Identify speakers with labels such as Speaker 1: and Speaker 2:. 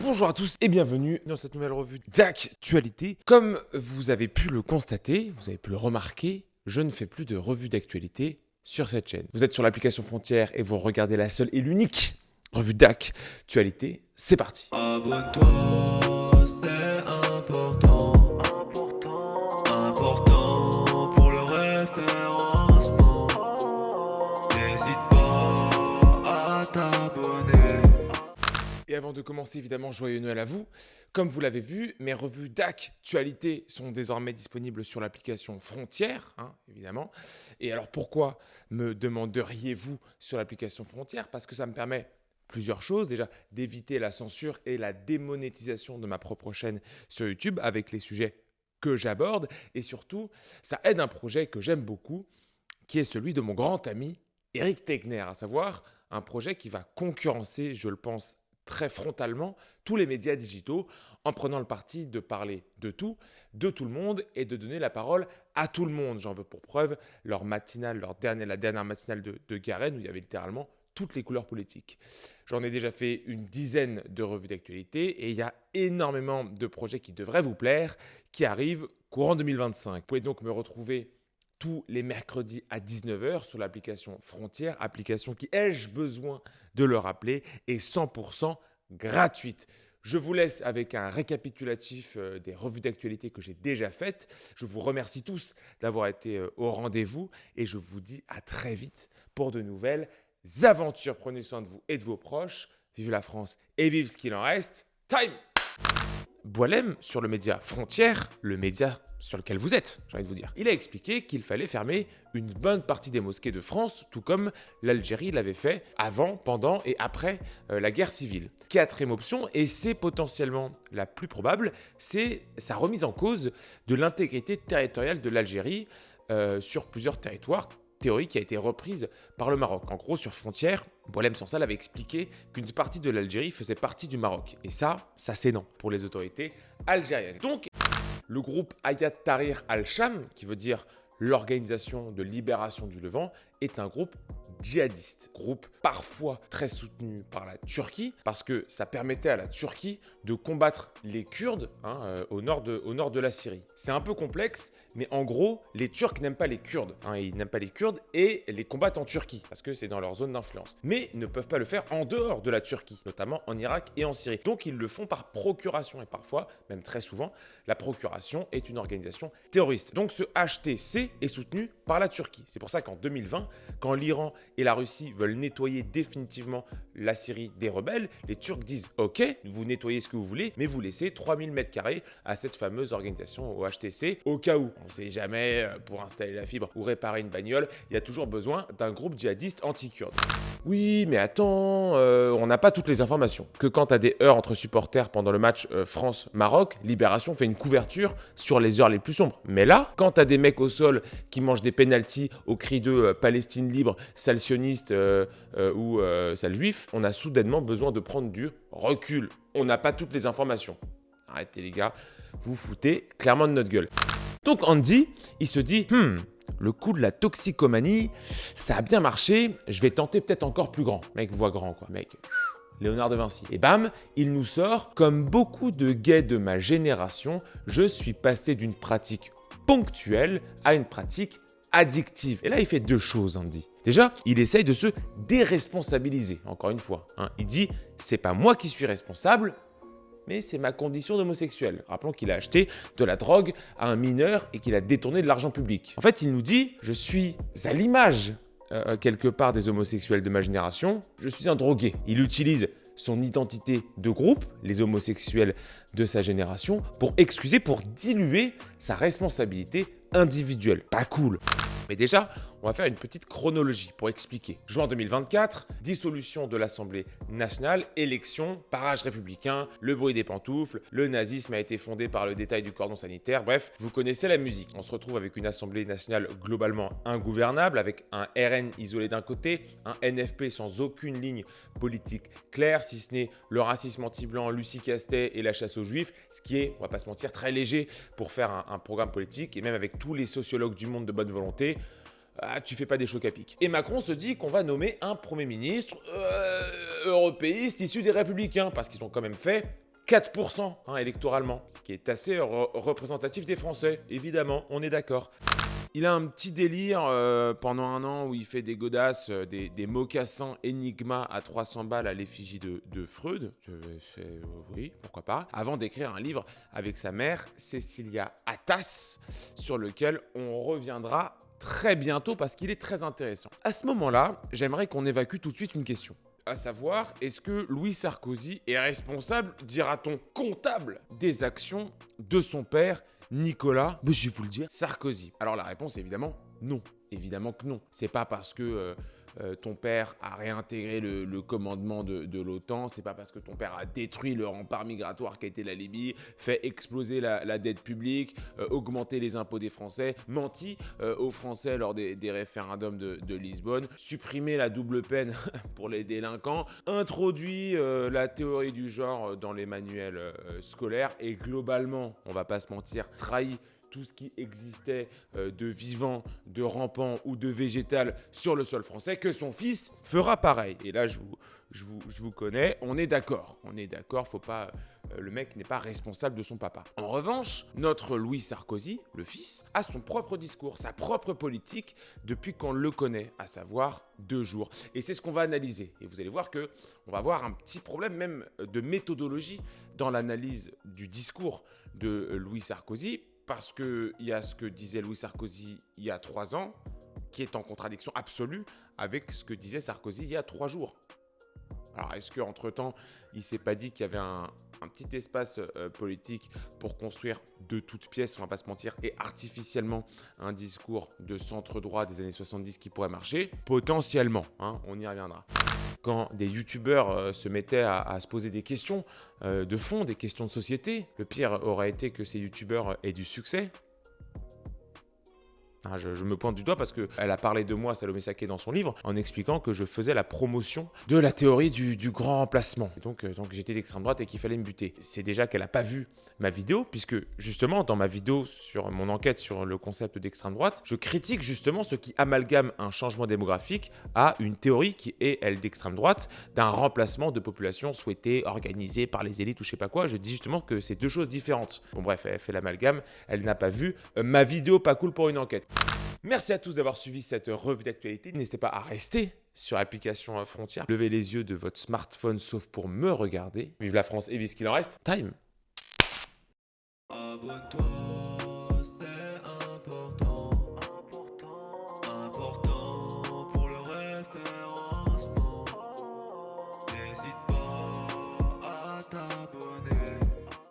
Speaker 1: Bonjour à tous et bienvenue dans cette nouvelle revue d'actualité. Comme vous avez pu le constater, vous avez pu le remarquer, je ne fais plus de revue d'actualité sur cette chaîne. Vous êtes sur l'application Frontière et vous regardez la seule et l'unique revue d'actualité. C'est parti.
Speaker 2: Abonne-toi, c'est important. Important pour le référencement. N'hésite pas à t'abonner.
Speaker 1: Et avant de commencer, évidemment, joyeux Noël à vous. Comme vous l'avez vu, mes revues d'actualité sont désormais disponibles sur l'application Frontière, évidemment. Et alors pourquoi me demanderiez-vous sur l'application Frontière? Parce que ça me permet plusieurs choses. Déjà, d'éviter la censure et la démonétisation de ma propre chaîne sur YouTube avec les sujets que j'aborde. Et surtout, ça aide un projet que j'aime beaucoup, qui est celui de mon grand ami Eric Tegner, à savoir un projet qui va concurrencer, je le pense, très frontalement tous les médias digitaux en prenant le parti de parler de tout le monde et de donner la parole à tout le monde. J'en veux pour preuve leur matinale, la dernière matinale de Garenne où il y avait littéralement toutes les couleurs politiques. J'en ai déjà fait une dizaine de revues d'actualité et il y a énormément de projets qui devraient vous plaire qui arrivent courant 2025. Vous pouvez donc me retrouver tous les mercredis à 19h sur l'application Frontière, application qui, ai-je besoin de le rappeler, est 100% gratuite. Je vous laisse avec un récapitulatif des revues d'actualité que j'ai déjà faites. Je vous remercie tous d'avoir été au rendez-vous et je vous dis à très vite pour de nouvelles aventures. Prenez soin de vous et de vos proches. Vive la France et vive ce qu'il en reste. Time! Boualem, sur le média Frontière, le média sur lequel vous êtes, j'ai envie de vous dire, il a expliqué qu'il fallait fermer une bonne partie des mosquées de France, tout comme l'Algérie l'avait fait avant, pendant et après la guerre civile. Quatrième option, et c'est potentiellement la plus probable, c'est sa remise en cause de l'intégrité territoriale de l'Algérie sur plusieurs territoires, théorie qui a été reprise par le Maroc. En gros, sur Frontière, Boualem Sansal avait expliqué qu'une partie de l'Algérie faisait partie du Maroc. Et ça c'est non pour les autorités algériennes. Donc, le groupe Hayat Tahrir al-Sham, qui veut dire l'Organisation de libération du Levant, est un groupe djihadiste. Groupe parfois très soutenu par la Turquie, parce que ça permettait à la Turquie de combattre les Kurdes au nord de la Syrie. C'est un peu complexe, mais en gros, les Turcs n'aiment pas les Kurdes. Ils n'aiment pas les Kurdes et les combattent en Turquie, parce que c'est dans leur zone d'influence. Mais ils ne peuvent pas le faire en dehors de la Turquie, notamment en Irak et en Syrie. Donc ils le font par procuration, et parfois, même très souvent, la procuration est une organisation terroriste. Donc ce HTC est soutenu par la Turquie. C'est pour ça qu'en 2020, quand l'Iran et la Russie veulent nettoyer définitivement la Syrie des rebelles, les Turcs disent « Ok, vous nettoyez ce que vous voulez, mais vous laissez 3000 m² à cette fameuse organisation au HTC, au cas où. On ne sait jamais, pour installer la fibre ou réparer une bagnole, il y a toujours besoin d'un groupe djihadiste anti-kurde. » Oui, mais attends, on n'a pas toutes les informations. Que quand tu as des heurts entre supporters pendant le match France-Maroc, Libération fait une couverture sur les heures les plus sombres. Mais là, quand tu as des mecs au sol qui mangent des pénaltys au cri de Palestine libre, sale sioniste ou sale juif, on a soudainement besoin de prendre du recul. On n'a pas toutes les informations. Arrêtez les gars, vous vous foutez clairement de notre gueule. Donc Andy, il se dit le coup de la toxicomanie, ça a bien marché, je vais tenter peut-être encore plus grand. Mec, voix grand quoi, mec. Léonard de Vinci. Et bam, il nous sort, comme beaucoup de gays de ma génération, je suis passé d'une pratique ponctuelle à une pratique addictive. Et là, il fait deux choses, Andy. Déjà, il essaye de se déresponsabiliser, encore une fois. Il dit, c'est pas moi qui suis responsable, mais c'est ma condition d'homosexuel. Rappelons qu'il a acheté de la drogue à un mineur et qu'il a détourné de l'argent public. En fait, il nous dit, je suis à l'image quelque part des homosexuels de ma génération, je suis un drogué. Il utilise son identité de groupe, les homosexuels de sa génération, pour excuser, pour diluer sa responsabilité individuelle. Pas cool. Mais déjà, on va faire une petite chronologie pour expliquer. Juin 2024, dissolution de l'Assemblée nationale, élection, barrage républicain, le bruit des pantoufles, le nazisme a été fondé par le détail du cordon sanitaire, bref, vous connaissez la musique. On se retrouve avec une Assemblée nationale globalement ingouvernable, avec un RN isolé d'un côté, un NFP sans aucune ligne politique claire, si ce n'est le racisme anti-blanc, Lucie Castet et la chasse aux juifs, ce qui est, on va pas se mentir, très léger pour faire un programme politique, et même avec tous les sociologues du monde de bonne volonté, tu fais pas des chocs à pic. Et Macron se dit qu'on va nommer un Premier ministre européiste issu des Républicains, parce qu'ils ont quand même fait 4% électoralement, ce qui est assez représentatif des Français, évidemment, on est d'accord. Il a un petit délire pendant un an où il fait des godasses, des mocassins Enigma à 300 balles à l'effigie de Freud. Oui, pourquoi pas. Avant d'écrire un livre avec sa mère, Cécilia Attas, sur lequel on reviendra très bientôt parce qu'il est très intéressant. À ce moment-là, j'aimerais qu'on évacue tout de suite une question. À savoir, est-ce que Louis Sarkozy est responsable, dira-t-on comptable, des actions de son père Nicolas, je vais vous le dire, Sarkozy? Alors la réponse est évidemment non. Évidemment que non. C'est pas parce que ton père a réintégré le commandement de l'OTAN, c'est pas parce que ton père a détruit le rempart migratoire qu'a été la Libye, fait exploser la dette publique, augmenté les impôts des Français, menti aux Français lors des référendums de Lisbonne, supprimé la double peine pour les délinquants, introduit la théorie du genre dans les manuels scolaires et globalement, on va pas se mentir, trahi tout ce qui existait de vivant, de rampant ou de végétal sur le sol français, que son fils fera pareil. Et là, je vous connais, on est d'accord. On est d'accord, faut pas, le mec n'est pas responsable de son papa. En revanche, notre Louis Sarkozy, le fils, a son propre discours, sa propre politique depuis qu'on le connaît, à savoir 2 jours. Et c'est ce qu'on va analyser. Et vous allez voir qu'on va avoir un petit problème même de méthodologie dans l'analyse du discours de Louis Sarkozy, parce qu'il y a ce que disait Louis Sarkozy il y a 3 ans, qui est en contradiction absolue avec ce que disait Sarkozy il y a 3 jours. Alors, est-ce qu'entre-temps, il ne s'est pas dit qu'il y avait un petit espace politique pour construire de toutes pièces, on ne va pas se mentir, et artificiellement un discours de centre-droit des années 70 qui pourrait marcher? Potentiellement, on y reviendra. Quand des youtubeurs se mettaient à se poser des questions de fond, des questions de société, le pire aurait été que ces youtubeurs aient du succès. Je me pointe du doigt parce qu'elle a parlé de moi, Salomé Saké, dans son livre, en expliquant que je faisais la promotion de la théorie du grand remplacement. Et donc j'étais d'extrême droite et qu'il fallait me buter. C'est déjà qu'elle n'a pas vu ma vidéo, puisque justement, dans ma vidéo sur mon enquête sur le concept d'extrême droite, je critique justement ce qui amalgame un changement démographique à une théorie qui est, elle, d'extrême droite, d'un remplacement de population souhaité, organisé par les élites ou je sais pas quoi. Je dis justement que c'est 2 choses différentes. Bon bref, elle fait l'amalgame, elle n'a pas vu ma vidéo pas cool pour une enquête. Merci à tous d'avoir suivi cette revue d'actualité. N'hésitez pas à rester sur l'application Frontières. Levez les yeux de votre smartphone sauf pour me regarder. Vive la France et vive ce qu'il en reste. Time.
Speaker 2: Abonne-toi.